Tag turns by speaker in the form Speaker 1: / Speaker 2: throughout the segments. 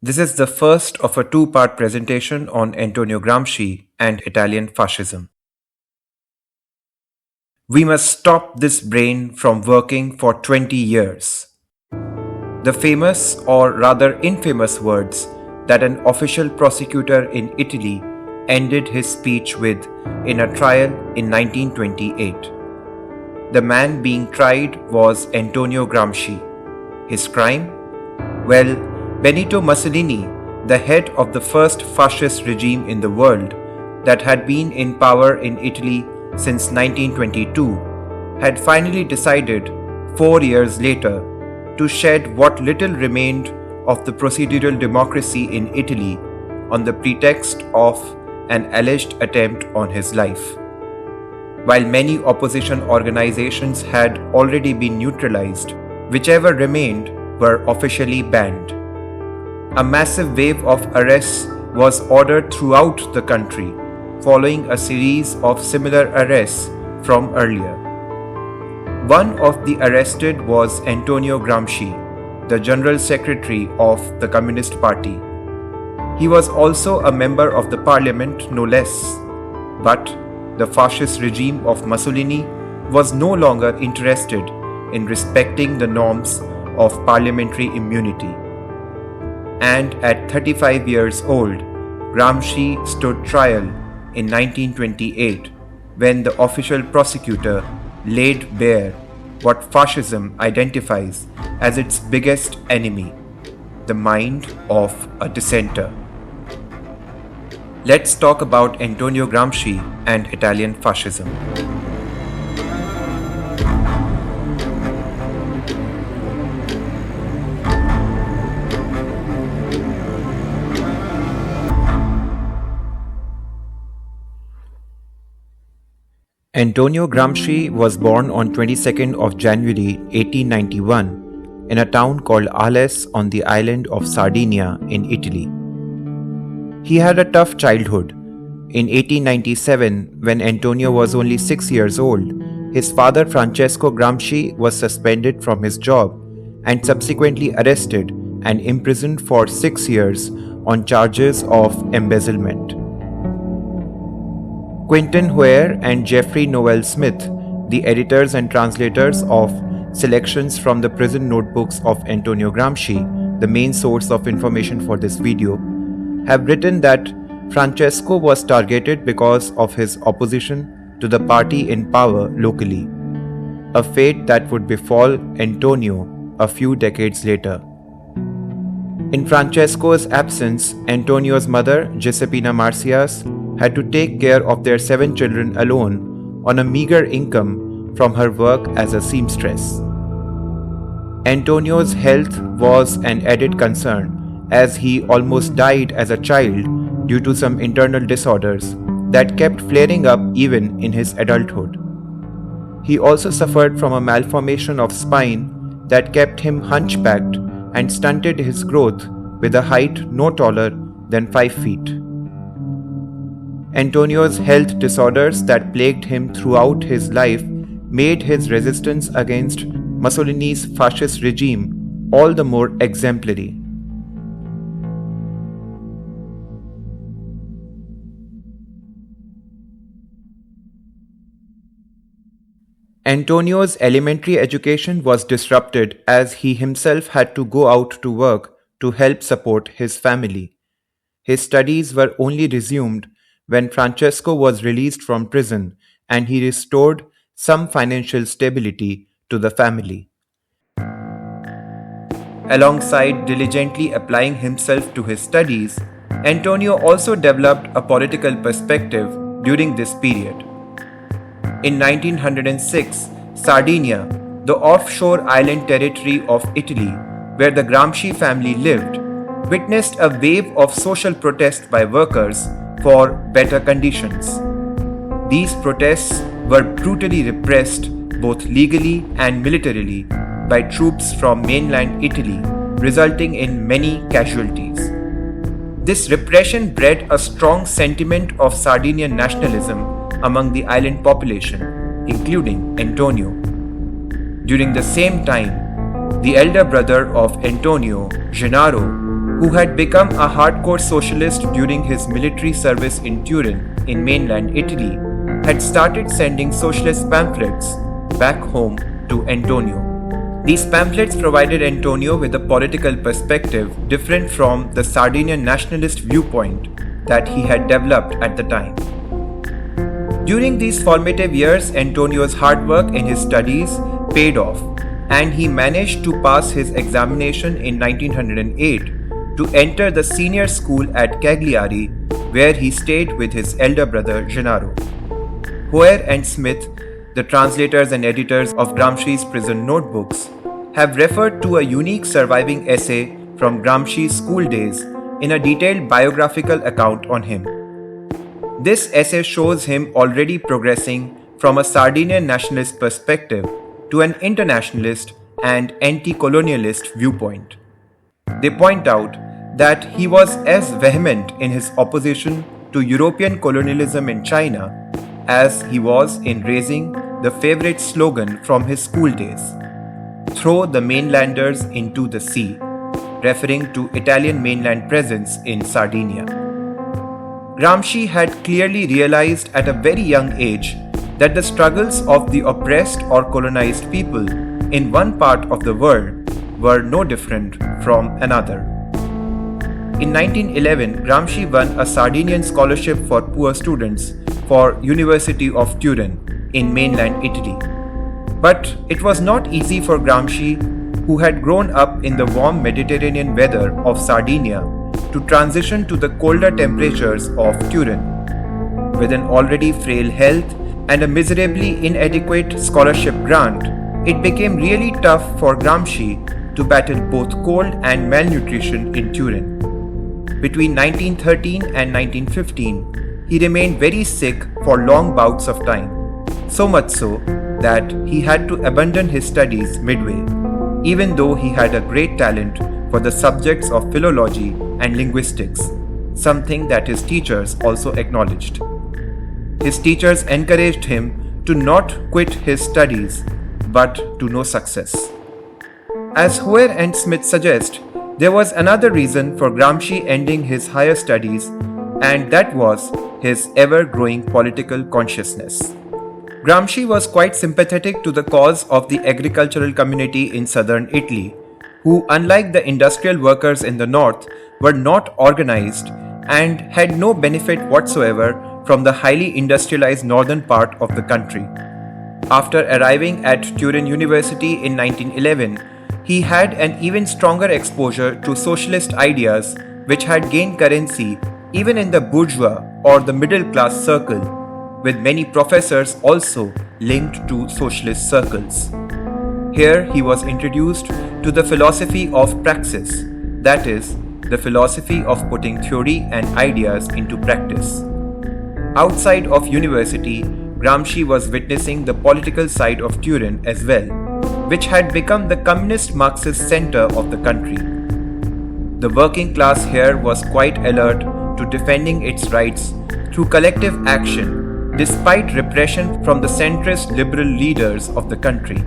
Speaker 1: This is the first of a two-part presentation on Antonio Gramsci and Italian fascism. We must stop this brain from working for 20 years. The famous, or rather infamous words that an official prosecutor in Italy ended his speech with in a trial in 1928. The man being tried was Antonio Gramsci. His crime? Well, Benito Mussolini, the head of the first fascist regime in the world that had been in power in Italy since 1922, had finally decided 4 years later to shed what little remained of the procedural democracy in Italy on the pretext of an alleged attempt on his life. While many opposition organizations had already been neutralized, whichever remained were officially banned. A massive wave of arrests was ordered throughout the country, following a series of similar arrests from earlier. One of the arrested was Antonio Gramsci, the General Secretary of the Communist Party. He was also a member of the parliament, no less. But the fascist regime of Mussolini was no longer interested in respecting the norms of parliamentary immunity. And at 35 years old, Gramsci stood trial in 1928 when the official prosecutor laid bare what fascism identifies as its biggest enemy, the mind of a dissenter. Let's talk about Antonio Gramsci and Italian fascism. Antonio Gramsci was born on 22nd of January 1891 in a town called Ales on the island of Sardinia in Italy. He had a tough childhood. In 1897, when Antonio was only 6 years old, his father Francesco Gramsci was suspended from his job and subsequently arrested and imprisoned for 6 years on charges of embezzlement. Quentin Huer and Jeffrey Noel Smith, the editors and translators of selections from the prison notebooks of Antonio Gramsci, the main source of information for this video, have written that Francesco was targeted because of his opposition to the party in power locally, a fate that would befall Antonio a few decades later. In Francesco's absence, Antonio's mother, Giuseppina Marcias, had to take care of their 7 children alone on a meager income from her work as a seamstress. Antonio's health was an added concern, as he almost died as a child due to some internal disorders that kept flaring up even in his adulthood. He also suffered from a malformation of spine that kept him hunchbacked and stunted his growth with a height no taller than 5 feet. Antonio's health disorders that plagued him throughout his life made his resistance against Mussolini's fascist regime all the more exemplary. Antonio's elementary education was disrupted as he himself had to go out to work to help support his family. His studies were only resumed when Francesco was released from prison and he restored some financial stability to the family. Alongside diligently applying himself to his studies, Antonio also developed a political perspective during this period. In 1906, Sardinia, the offshore island territory of Italy where the Gramsci family lived, witnessed a wave of social protest by workers for better conditions. These protests were brutally repressed both legally and militarily by troops from mainland Italy, resulting in many casualties. This repression bred a strong sentiment of Sardinian nationalism among the island population, including Antonio. During the same time, the elder brother of Antonio, Gennaro, who had become a hardcore socialist during his military service in Turin, in mainland Italy, had started sending socialist pamphlets back home to Antonio. These pamphlets provided Antonio with a political perspective different from the Sardinian nationalist viewpoint that he had developed at the time. During these formative years, Antonio's hard work in his studies paid off, and he managed to pass his examination in 1908 to enter the senior school at Cagliari, where he stayed with his elder brother Gennaro. Hoare and Smith, the translators and editors of Gramsci's prison notebooks, have referred to a unique surviving essay from Gramsci's school days in a detailed biographical account on him. This essay shows him already progressing from a Sardinian nationalist perspective to an internationalist and anti-colonialist viewpoint. They point out that he was as vehement in his opposition to European colonialism in China as he was in raising the favorite slogan from his school days, "Throw the mainlanders into the sea," referring to Italian mainland presence in Sardinia. Gramsci had clearly realized at a very young age that the struggles of the oppressed or colonized people in one part of the world were no different from another. In 1911, Gramsci won a Sardinian scholarship for poor students for University of Turin in mainland Italy. But it was not easy for Gramsci, who had grown up in the warm Mediterranean weather of Sardinia, to transition to the colder temperatures of Turin. With an already frail health and a miserably inadequate scholarship grant, it became really tough for Gramsci to battle both cold and malnutrition in Turin. Between 1913 and 1915, he remained very sick for long bouts of time, so much so that he had to abandon his studies midway, even though he had a great talent for the subjects of philology and linguistics, something that his teachers also acknowledged. His teachers encouraged him to not quit his studies, but to no success. As Hoare and Smith suggest, there was another reason for Gramsci ending his higher studies, and that was his ever-growing political consciousness. Gramsci was quite sympathetic to the cause of the agricultural community in southern Italy, who, unlike the industrial workers in the north, were not organized and had no benefit whatsoever from the highly industrialized northern part of the country. After arriving at Turin University in 1911, he had an even stronger exposure to socialist ideas which had gained currency even in the bourgeois or the middle class circle, with many professors also linked to socialist circles. Here he was introduced to the philosophy of praxis, that is, the philosophy of putting theory and ideas into practice. Outside of university, Gramsci was witnessing the political side of Turin as well, which had become the communist Marxist center of the country. The working class here was quite alert to defending its rights through collective action, despite repression from the centrist liberal leaders of the country.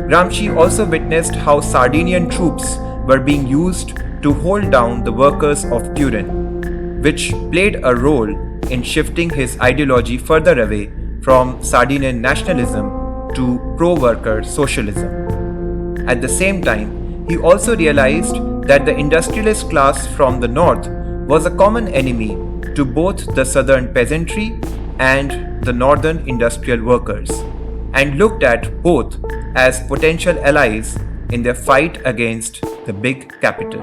Speaker 1: Gramsci also witnessed how Sardinian troops were being used to hold down the workers of Turin, which played a role in shifting his ideology further away from Sardinian nationalism to pro-worker socialism. At the same time, he also realized that the industrialist class from the north was a common enemy to both the southern peasantry and the northern industrial workers, and looked at both as potential allies in their fight against the big capital.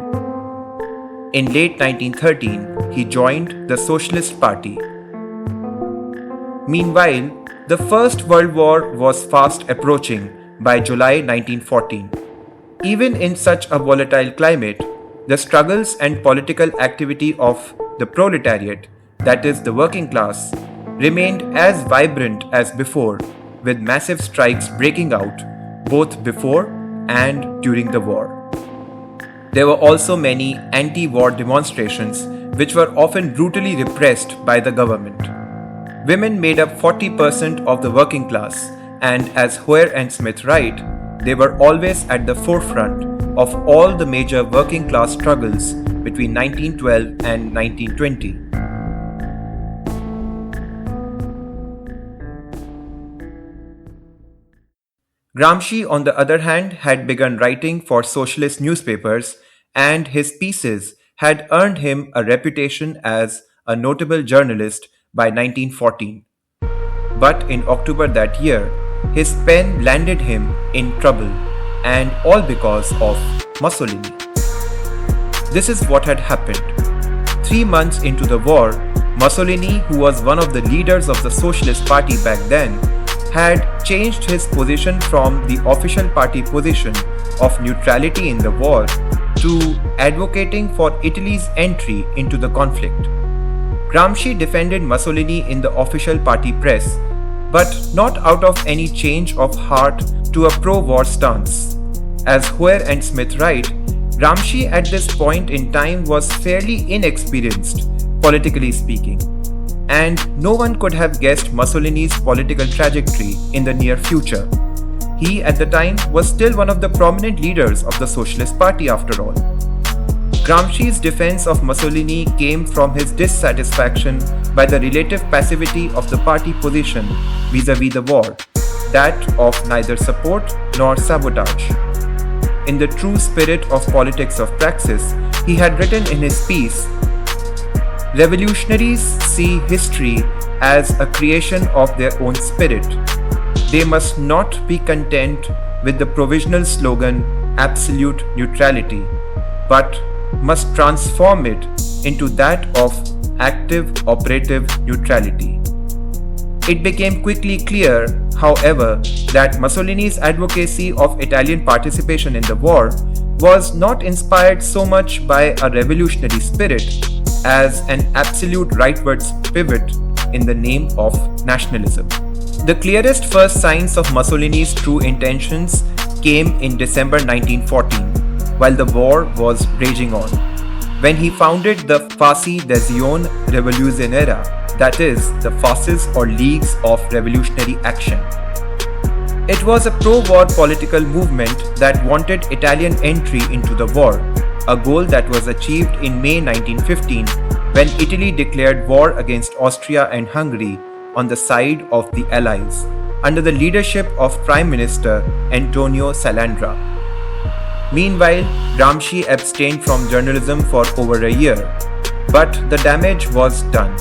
Speaker 1: In late 1913, he joined the Socialist Party. Meanwhile, the First World War was fast approaching by July 1914. Even in such a volatile climate, the struggles and political activity of the proletariat, that is the working class, remained as vibrant as before, with massive strikes breaking out both before and during the war. There were also many anti-war demonstrations which were often brutally repressed by the government. Women made up 40% of the working class, and as Hoare and Smith write, they were always at the forefront of all the major working class struggles between 1912 and 1920. Gramsci, on the other hand, had begun writing for socialist newspapers, and his pieces had earned him a reputation as a notable journalist by 1914. But in October that year, his pen landed him in trouble, and all because of Mussolini. This is what had happened. 3 months into the war, Mussolini, who was one of the leaders of the Socialist Party back then, had changed his position from the official party position of neutrality in the war to advocating for Italy's entry into the conflict. Gramsci defended Mussolini in the official party press, but not out of any change of heart to a pro-war stance. As Hoare and Smith write, Gramsci at this point in time was fairly inexperienced, politically speaking, and no one could have guessed Mussolini's political trajectory in the near future. He at the time was still one of the prominent leaders of the Socialist Party after all. Gramsci's defense of Mussolini came from his dissatisfaction by the relative passivity of the party position vis-à-vis the war, that of neither support nor sabotage. In the true spirit of politics of praxis, he had written in his piece, "Revolutionaries see history as a creation of their own spirit. They must not be content with the provisional slogan absolute neutrality, but must transform it into that of active operative neutrality." It became quickly clear, however, that Mussolini's advocacy of Italian participation in the war was not inspired so much by a revolutionary spirit as an absolute rightwards pivot in the name of nationalism. The clearest first signs of Mussolini's true intentions came in December 1914, while the war was raging on, when he founded the Fascism Revolutionaria, that is, the Fascists or Leagues of Revolutionary Action. It was a pro-war political movement that wanted Italian entry into the war, a goal that was achieved in May 1915 when Italy declared war against Austria and Hungary on the side of the Allies, under the leadership of Prime Minister Antonio Salandra. Meanwhile, Gramsci abstained from journalism for over a year, but the damage was done.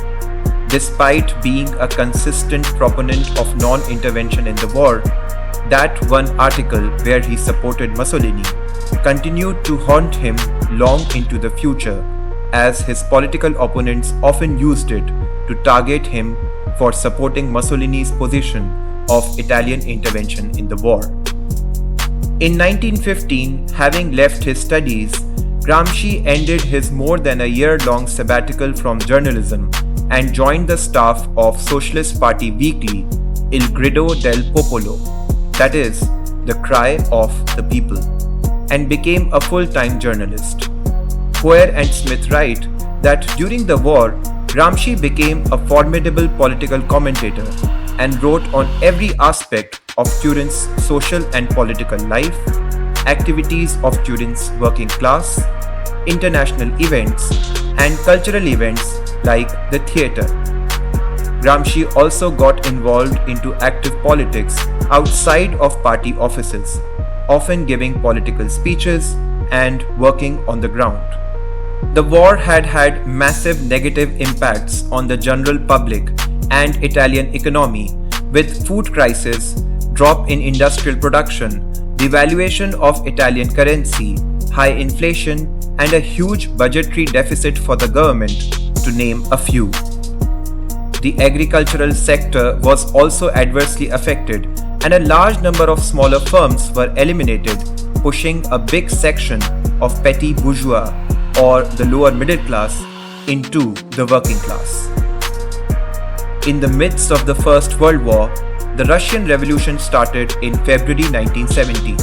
Speaker 1: Despite being a consistent proponent of non-intervention in the war, that one article where he supported Mussolini continued to haunt him long into the future, as his political opponents often used it to target him for supporting Mussolini's position of Italian intervention in the war. In 1915, having left his studies, Gramsci ended his more than a year-long sabbatical from journalism and joined the staff of Socialist Party weekly Il Grido del Popolo, that is, the cry of the people, and became a full-time journalist. Hoare and Smith write that during the war, Gramsci became a formidable political commentator and wrote on every aspect of Turin's social and political life, activities of Turin's working class, international events, and cultural events like the theatre. Gramsci also got involved into active politics outside of party offices, often giving political speeches and working on the ground. The war had had massive negative impacts on the general public and Italian economy, with food crisis, drop in industrial production, devaluation of Italian currency, high inflation, and a huge budgetary deficit for the government, to name a few. The agricultural sector was also adversely affected, and a large number of smaller firms were eliminated, pushing a big section of petty bourgeois or the lower middle class into the working class. In the midst of the First World War, the Russian Revolution started in February 1917.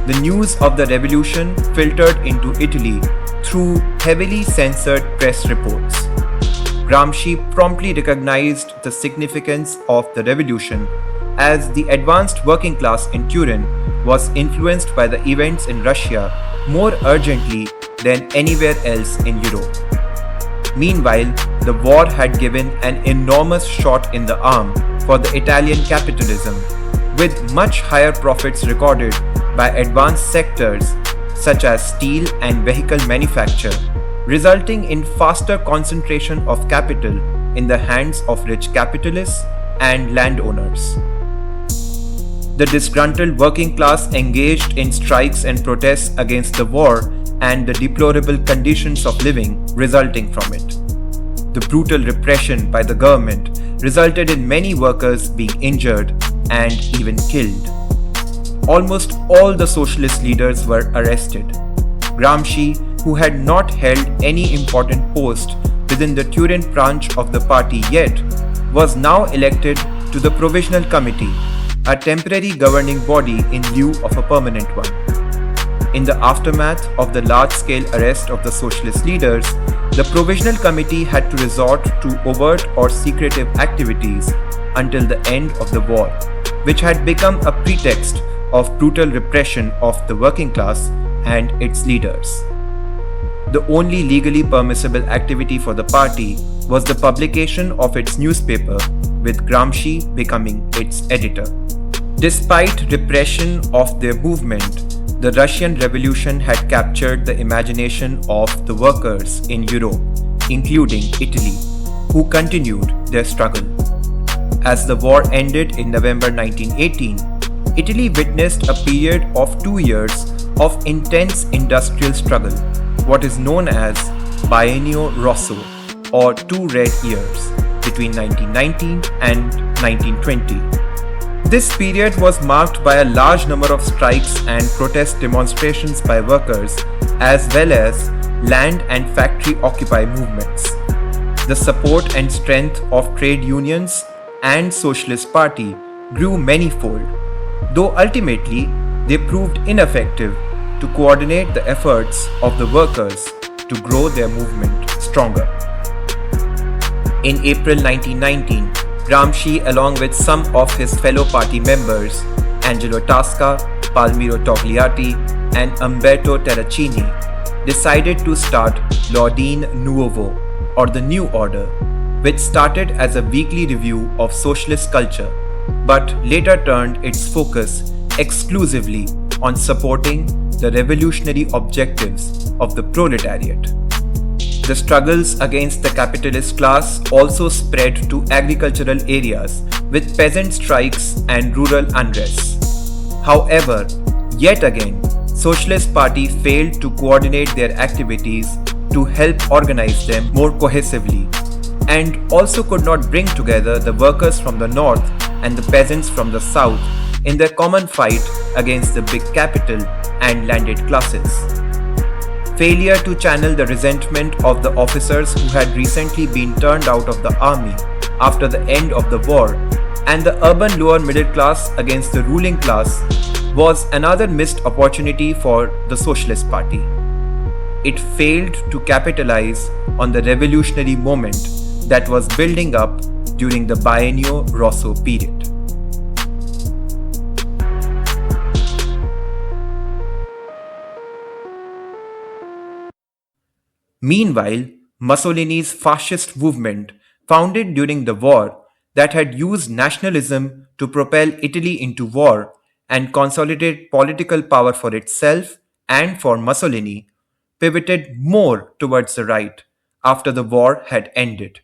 Speaker 1: The news of the revolution filtered into Italy through heavily censored press reports. Gramsci promptly recognized the significance of the revolution, as the advanced working class in Turin was influenced by the events in Russia more urgently than anywhere else in Europe. Meanwhile, the war had given an enormous shot in the arm for the Italian capitalism, with much higher profits recorded by advanced sectors such as steel and vehicle manufacture, resulting in faster concentration of capital in the hands of rich capitalists and landowners. The disgruntled working class engaged in strikes and protests against the war and the deplorable conditions of living resulting from it. The brutal repression by the government resulted in many workers being injured and even killed. Almost all the socialist leaders were arrested. Gramsci, who had not held any important post within the Turin branch of the party yet, was now elected to the Provisional Committee, a temporary governing body in lieu of a permanent one. In the aftermath of the large-scale arrest of the socialist leaders, the Provisional Committee had to resort to overt or secretive activities until the end of the war, which had become a pretext of brutal repression of the working class and its leaders. The only legally permissible activity for the party was the publication of its newspaper, with Gramsci becoming its editor. Despite repression of their movement, the Russian Revolution had captured the imagination of the workers in Europe, including Italy, who continued their struggle. As the war ended in November 1918, Italy witnessed a period of 2 years of intense industrial struggle, what is known as Biennio Rosso, or 2 red years, between 1919 and 1920. This period was marked by a large number of strikes and protest demonstrations by workers, as well as land and factory occupy movements. The support and strength of trade unions and Socialist Party grew manyfold, though ultimately they proved ineffective to coordinate the efforts of the workers to grow their movement stronger. In April 1919, Gramsci, along with some of his fellow party members, Angelo Tasca, Palmiro Togliatti, and Umberto Terracini, decided to start L'Ordine Nuovo, or the New Order, which started as a weekly review of socialist culture, but later turned its focus exclusively on supporting the revolutionary objectives of the proletariat. The struggles against the capitalist class also spread to agricultural areas with peasant strikes and rural unrest. However, yet again, Socialist Party failed to coordinate their activities to help organize them more cohesively, and also could not bring together the workers from the north and the peasants from the south in their common fight against the big capital and landed classes. Failure to channel the resentment of the officers who had recently been turned out of the army after the end of the war, and the urban lower middle class against the ruling class, was another missed opportunity for the Socialist Party. It failed to capitalize on the revolutionary moment that was building up during the Biennio Rosso period. Meanwhile, Mussolini's fascist movement, founded during the war, that had used nationalism to propel Italy into war and consolidate political power for itself and for Mussolini, pivoted more towards the right after the war had ended.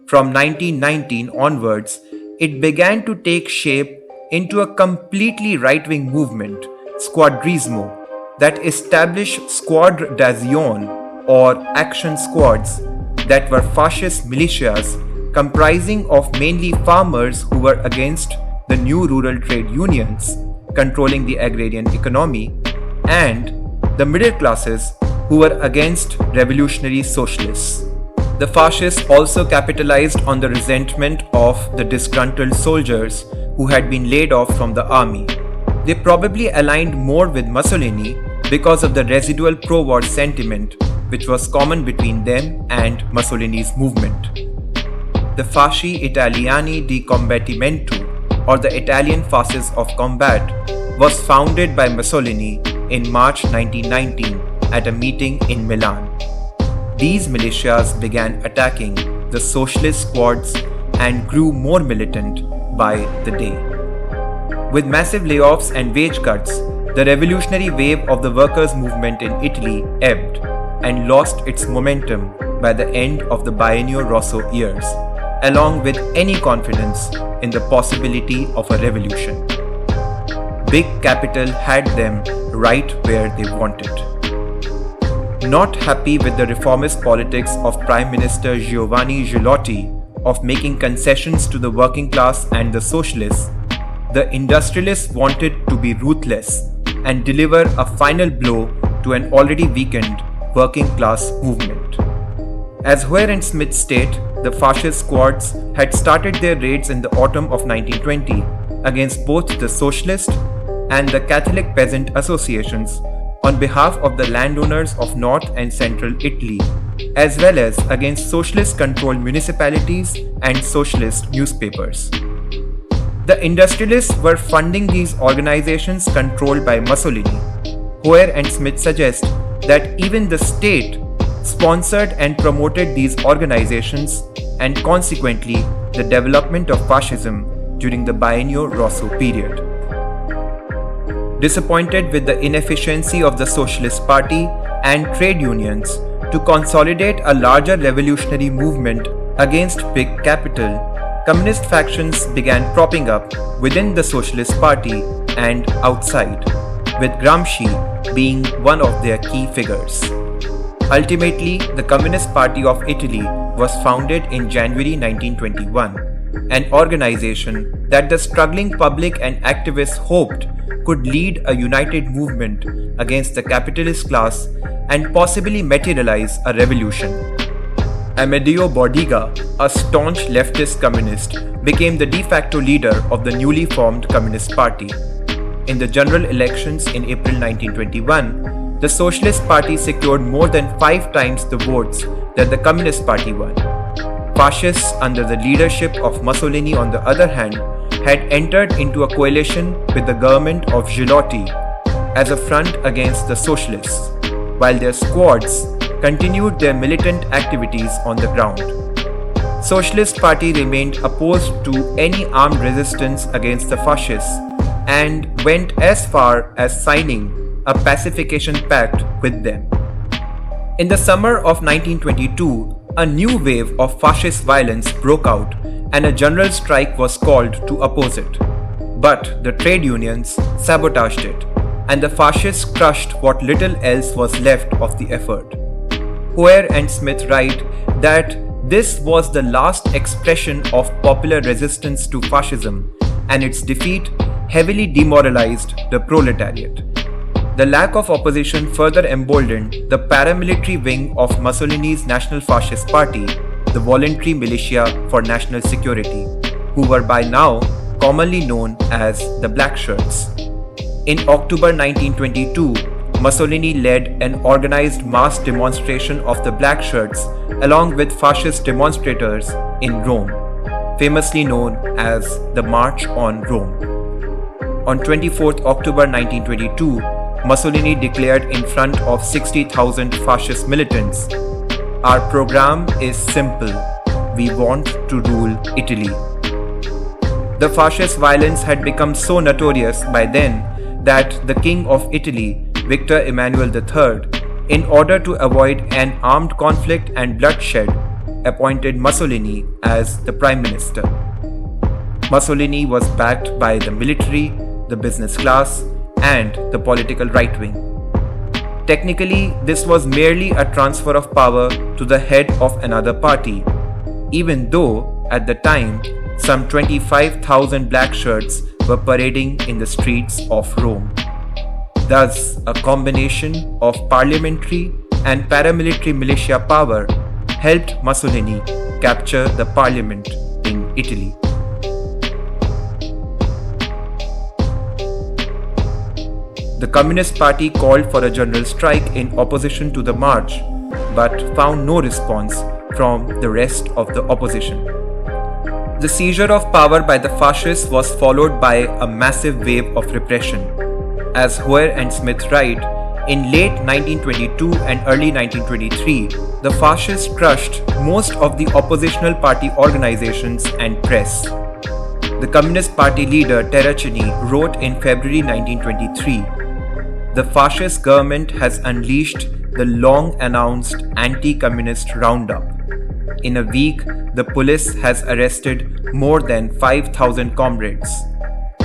Speaker 1: From 1919 onwards, it began to take shape into a completely right-wing movement, Squadrismo, that established squadre d'azione, or action squads, that were fascist militias comprising of mainly farmers who were against the new rural trade unions controlling the agrarian economy, and the middle classes who were against revolutionary socialists. The fascists also capitalized on the resentment of the disgruntled soldiers who had been laid off from the army. They probably aligned more with Mussolini because of the residual pro-war sentiment which was common between them and Mussolini's movement. The Fasci Italiani di Combattimento, or the Italian Fasces of Combat, was founded by Mussolini in March 1919 at a meeting in Milan. These militias began attacking the socialist squads and grew more militant by the day. With massive layoffs and wage cuts, the revolutionary wave of the workers' movement in Italy ebbed and lost its momentum by the end of the Biennio Rosso years, along with any confidence in the possibility of a revolution. Big capital had them right where they wanted. Not happy with the reformist politics of Prime Minister Giovanni Gilotti of making concessions to the working class and the socialists, the industrialists wanted to be ruthless and deliver a final blow to an already weakened working class movement. As Hoare and Smith state, the fascist squads had started their raids in the autumn of 1920 against both the socialist and the Catholic peasant associations on behalf of the landowners of North and Central Italy, as well as against socialist-controlled municipalities and socialist newspapers. The industrialists were funding these organizations controlled by Mussolini. Hoare and Smith suggest that even the state sponsored and promoted these organizations and consequently the development of fascism during the Biennio Rosso period. Disappointed with the inefficiency of the Socialist Party and trade unions to consolidate a larger revolutionary movement against big capital, communist factions began propping up within the Socialist Party and outside, with Gramsci being one of their key figures. Ultimately, the Communist Party of Italy was founded in January 1921, an organization that the struggling public and activists hoped could lead a united movement against the capitalist class and possibly materialize a revolution. Amedeo Bordiga, a staunch leftist communist, became the de facto leader of the newly formed Communist Party. In the general elections in April 1921, the Socialist Party secured more than 5 times the votes that the Communist Party won. Fascists under the leadership of Mussolini, on the other hand, had entered into a coalition with the government of Gilotti as a front against the socialists, while their squads continued their militant activities on the ground. Socialist Party remained opposed to any armed resistance against the fascists and went as far as signing a pacification pact with them. In the summer of 1922, a new wave of fascist violence broke out and a general strike was called to oppose it. But the trade unions sabotaged it, and the fascists crushed what little else was left of the effort. Hoare and Smith write that this was the last expression of popular resistance to fascism, and its defeat heavily demoralized the proletariat. The lack of opposition further emboldened the paramilitary wing of Mussolini's National Fascist Party, the Voluntary Militia for National Security, who were by now commonly known as the Black Shirts. In October 1922, Mussolini led an organized mass demonstration of the Black Shirts along with fascist demonstrators in Rome, famously known as the March on Rome. On 24th October 1922, Mussolini declared in front of 60,000 fascist militants, "Our program is simple. We want to rule Italy." The fascist violence had become so notorious by then that the King of Italy, Victor Emmanuel III, in order to avoid an armed conflict and bloodshed, appointed Mussolini as the Prime Minister. Mussolini was backed by the military, the business class, and the political right wing. Technically, this was merely a transfer of power to the head of another party, even though, at the time, some 25,000 black shirts were parading in the streets of Rome. Thus, a combination of parliamentary and paramilitary militia power helped Mussolini capture the parliament in Italy. The Communist Party called for a general strike in opposition to the march, but found no response from the rest of the opposition. The seizure of power by the fascists was followed by a massive wave of repression, As Hoare and Smith write, in late 1922 and early 1923, the fascists crushed most of the oppositional party organizations and press. The Communist Party leader Terracini wrote in February 1923, "The fascist government has unleashed the long-announced anti-communist roundup. In a week, the police has arrested more than 5,000 comrades.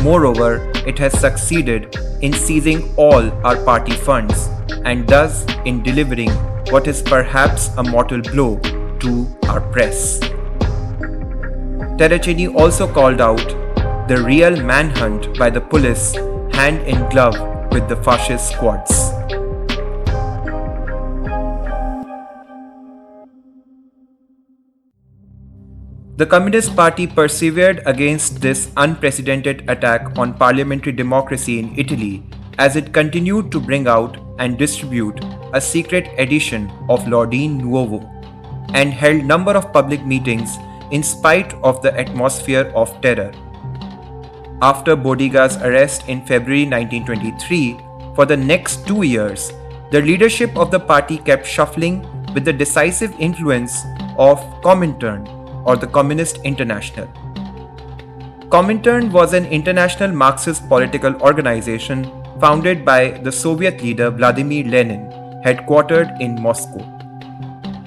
Speaker 1: Moreover, it has succeeded in seizing all our party funds and thus in delivering what is perhaps a mortal blow to our press." Terracini also called out the real manhunt by the police hand in glove with the fascist squads. The Communist Party persevered against this unprecedented attack on parliamentary democracy in Italy as it continued to bring out and distribute a secret edition of L'Ordine Nuovo and held number of public meetings in spite of the atmosphere of terror. After Bodiga's arrest in February 1923, for the next 2 years, the leadership of the party kept shuffling with the decisive influence of Comintern, or the Communist International. Comintern was an international Marxist political organization founded by the Soviet leader Vladimir Lenin, headquartered in Moscow.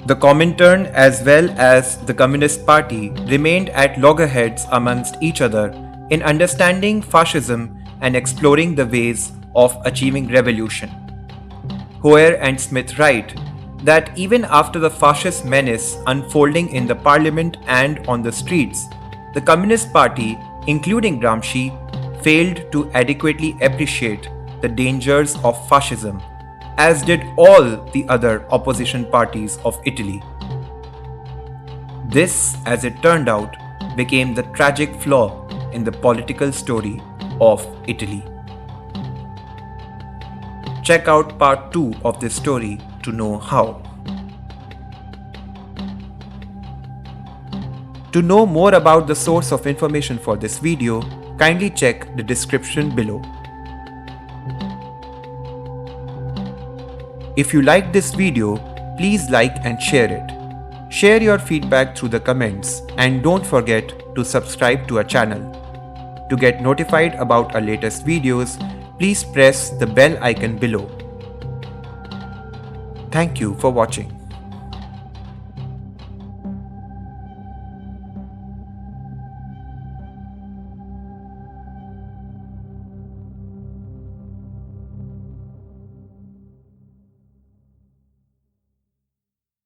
Speaker 1: The Comintern, as well as the Communist Party, remained at loggerheads amongst each other in understanding fascism and exploring the ways of achieving revolution. Hoare and Smith write that even after the fascist menace unfolding in the parliament and on the streets, the Communist Party, including Gramsci, failed to adequately appreciate the dangers of fascism, as did all the other opposition parties of Italy. This, as it turned out, became the tragic flaw in the political story of Italy. Check out part 2 of this story to know how. To know more about the source of information for this video, kindly check the description below. If you liked this video, please like and share it. Share your feedback through the comments and don't forget to subscribe to our channel. To get notified about our latest videos, please press the bell icon below. Thank you for watching.